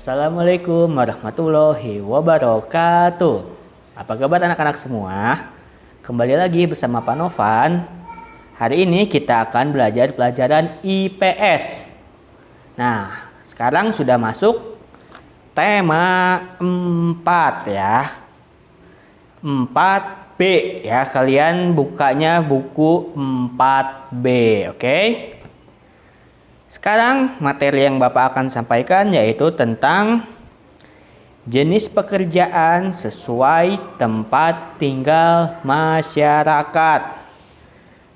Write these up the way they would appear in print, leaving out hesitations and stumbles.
Assalamualaikum warahmatullahi wabarakatuh. Apa kabar anak-anak semua? Kembali lagi bersama Pak Novan. Hari ini kita akan belajar pelajaran IPS. Nah, sekarang sudah masuk tema 4 ya. 4B ya. Kalian bukanya buku 4B, oke? Sekarang materi yang Bapak akan sampaikan yaitu tentang jenis pekerjaan sesuai tempat tinggal masyarakat.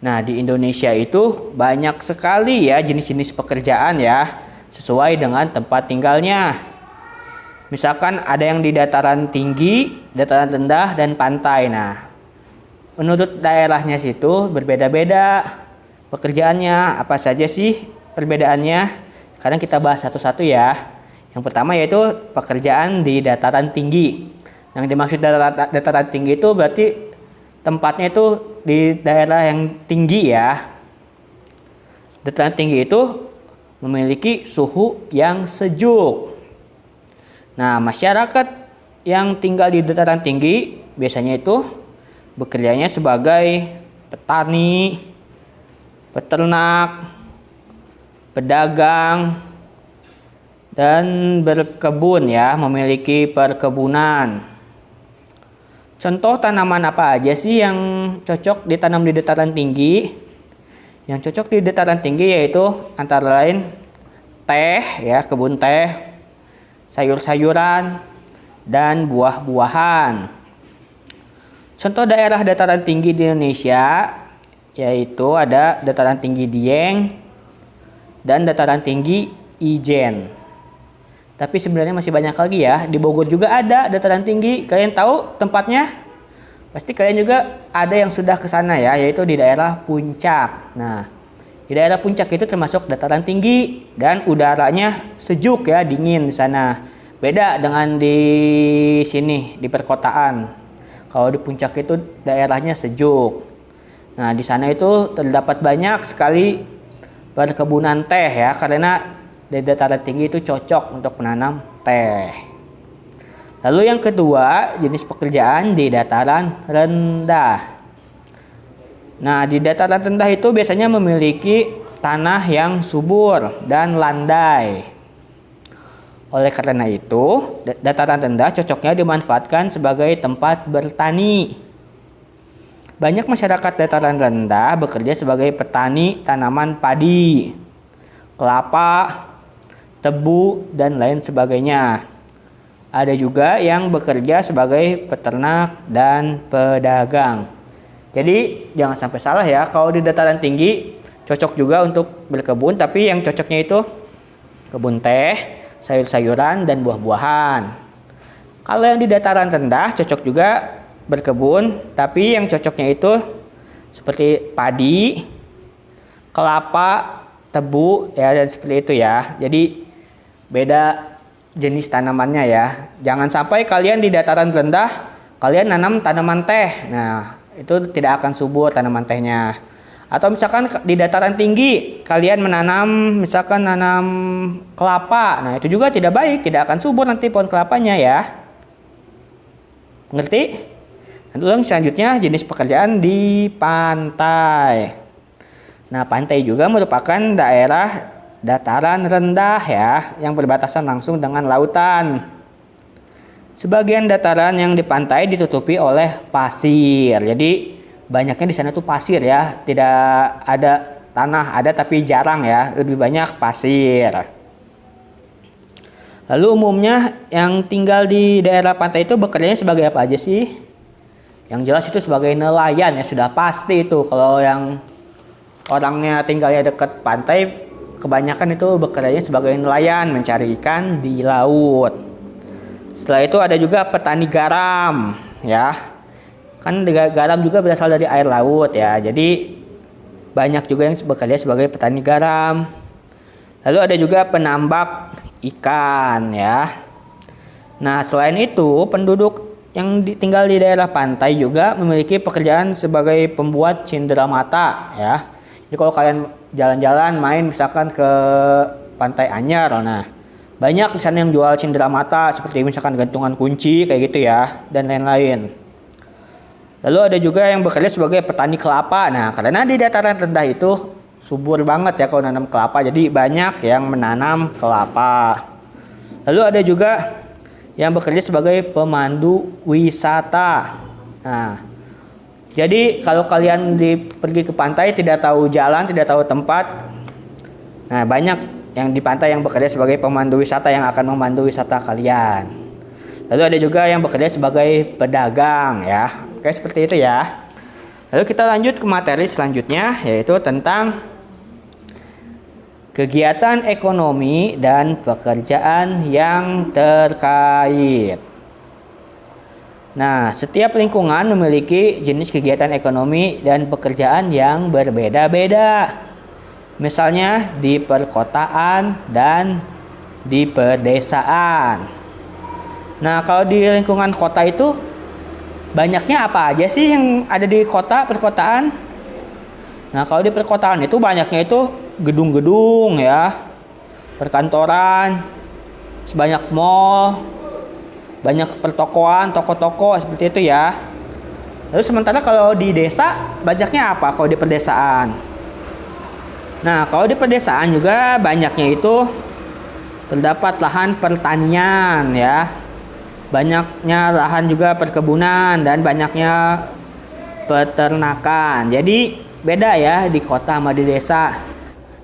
Nah, di Indonesia itu banyak sekali ya jenis-jenis pekerjaan ya sesuai dengan tempat tinggalnya. Misalkan ada yang di dataran tinggi, dataran rendah, dan pantai. Nah, menurut daerahnya situ berbeda-beda pekerjaannya. Apa saja sih perbedaannya? Sekarang kita bahas satu-satu ya. Yang pertama yaitu pekerjaan di dataran tinggi. Yang dimaksud dataran tinggi itu berarti tempatnya itu di daerah yang tinggi ya. Dataran tinggi itu memiliki suhu yang sejuk. Nah, masyarakat yang tinggal di dataran tinggi biasanya itu bekerjanya sebagai petani, peternak, pedagang, dan berkebun ya, memiliki perkebunan. Contoh tanaman apa aja sih yang cocok ditanam di dataran tinggi? Yang cocok di dataran tinggi yaitu antara lain teh ya, kebun teh, sayur-sayuran, dan buah-buahan. Contoh daerah dataran tinggi di Indonesia yaitu ada dataran tinggi Dieng dan dataran tinggi Ijen. Tapi sebenarnya masih banyak lagi ya. Di Bogor juga ada dataran tinggi. Kalian tahu tempatnya? Pasti kalian juga ada yang sudah ke sana ya, yaitu di daerah Puncak. Nah, di daerah Puncak itu termasuk dataran tinggi dan udaranya sejuk ya, dingin di sana. Beda dengan di sini di perkotaan. Kalau di Puncak itu daerahnya sejuk. Nah, di sana itu terdapat banyak sekali perkebunan teh ya, karena di dataran tinggi itu cocok untuk menanam teh. Lalu yang kedua, jenis pekerjaan di dataran rendah. Nah, di dataran rendah itu biasanya memiliki tanah yang subur dan landai. Oleh karena itu, dataran rendah cocoknya dimanfaatkan sebagai tempat bertani. Banyak masyarakat dataran rendah bekerja sebagai petani tanaman padi, kelapa, tebu, dan lain sebagainya. Ada juga yang bekerja sebagai peternak dan pedagang. Jadi jangan sampai salah ya, kalau di dataran tinggi cocok juga untuk berkebun, tapi yang cocoknya itu kebun teh, sayur-sayuran, dan buah-buahan. Kalau yang di dataran rendah cocok juga berkebun, tapi yang cocoknya itu seperti padi, kelapa, tebu ya, dan seperti itu ya. Jadi beda jenis tanamannya ya. Jangan sampai kalian di dataran rendah kalian nanam tanaman teh. Nah, itu tidak akan subur tanaman tehnya. Atau misalkan di dataran tinggi kalian menanam misalkan nanam kelapa. Nah, itu juga tidak baik, tidak akan subur nanti pohon kelapanya ya. Mengerti? Lalu selanjutnya jenis pekerjaan di pantai. Nah, pantai juga merupakan daerah dataran rendah ya, yang berbatasan langsung dengan lautan. Sebagian dataran yang di pantai ditutupi oleh pasir. Jadi banyaknya di sana tuh pasir ya, tidak ada tanah, ada tapi jarang ya, lebih banyak pasir. Lalu umumnya yang tinggal di daerah pantai itu bekerjanya sebagai apa aja sih? Yang jelas itu sebagai nelayan ya, sudah pasti itu. Kalau yang orangnya tinggalnya dekat pantai, kebanyakan itu bekerjanya sebagai nelayan, mencari ikan di laut. Setelah itu ada juga petani garam ya. Kan garam juga berasal dari air laut ya. Jadi banyak juga yang bekerja sebagai petani garam. Lalu ada juga penambak ikan ya. Nah, selain itu penduduk yang tinggal di daerah pantai juga memiliki pekerjaan sebagai pembuat cindera mata ya. Jadi kalau kalian jalan-jalan main misalkan ke Pantai Anyar, nah Banyak di sana yang jual cindera mata seperti misalkan gantungan kunci kayak gitu ya, dan lain-lain. Lalu ada juga yang bekerja sebagai petani kelapa. Nah, karena di dataran rendah itu subur banget ya kalau nanam kelapa, jadi banyak yang menanam kelapa. Lalu ada juga yang bekerja sebagai pemandu wisata. Nah, jadi kalau kalian pergi ke pantai tidak tahu jalan, tidak tahu tempat, nah banyak yang di pantai yang bekerja sebagai pemandu wisata yang akan memandu wisata kalian. Lalu ada juga yang bekerja sebagai pedagang ya. Oke, seperti itu ya. Lalu kita lanjut ke materi selanjutnya, yaitu tentang kegiatan ekonomi dan pekerjaan yang terkait. Nah, setiap lingkungan memiliki jenis kegiatan ekonomi dan pekerjaan yang berbeda-beda. Misalnya di perkotaan dan di pedesaan. Nah, kalau di lingkungan kota itu banyaknya apa aja sih yang ada di kota, perkotaan? Nah, kalau di perkotaan itu banyaknya itu gedung-gedung ya, perkantoran, sebanyak mall, banyak pertokoan, toko-toko seperti itu ya. Lalu sementara kalau di desa banyaknya apa kalau di pedesaan? Nah, kalau di pedesaan juga banyaknya itu terdapat lahan pertanian ya. Banyaknya lahan juga perkebunan dan banyaknya peternakan. Jadi beda ya di kota sama di desa.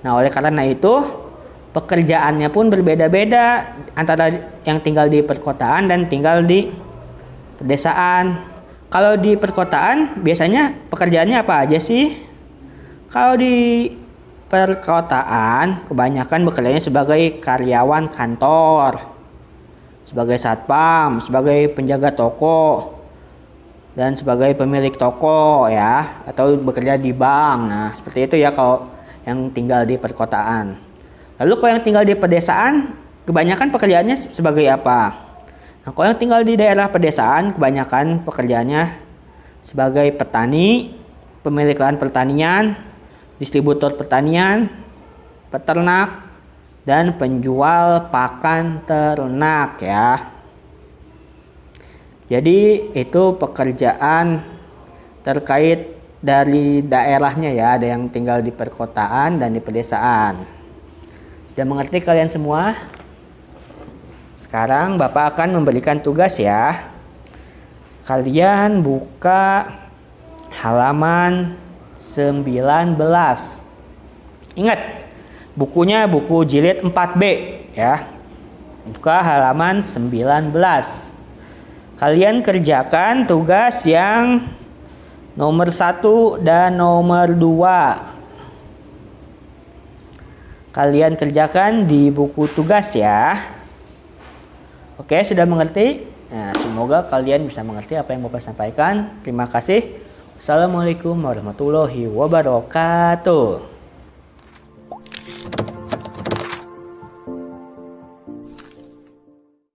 Nah, oleh karena itu pekerjaannya pun berbeda-beda antara yang tinggal di perkotaan dan tinggal di pedesaan. Kalau di perkotaan biasanya pekerjaannya apa aja sih? Kalau di perkotaan kebanyakan bekerjanya sebagai karyawan kantor, sebagai satpam, sebagai penjaga toko, dan sebagai pemilik toko ya, atau bekerja di bank. Nah, seperti itu ya kalau yang tinggal di perkotaan. Lalu kalau yang tinggal di pedesaan kebanyakan pekerjaannya sebagai apa? Nah, kalau yang tinggal di daerah pedesaan kebanyakan pekerjaannya sebagai petani, pemilik lahan pertanian, distributor pertanian, peternak, dan penjual pakan ternak ya. Jadi itu pekerjaan terkait dari daerahnya ya, ada yang tinggal di perkotaan dan di pedesaan. Sudah mengerti kalian semua? Sekarang Bapak akan memberikan tugas ya. Kalian buka halaman 19. Ingat, bukunya buku jilid 4B ya. Buka halaman 19. Kalian kerjakan tugas yang nomor 1 dan nomor 2. Kalian kerjakan di buku tugas ya. Oke, sudah mengerti? Nah, semoga kalian bisa mengerti apa yang Bapak sampaikan. Terima kasih. Assalamualaikum warahmatullahi wabarakatuh.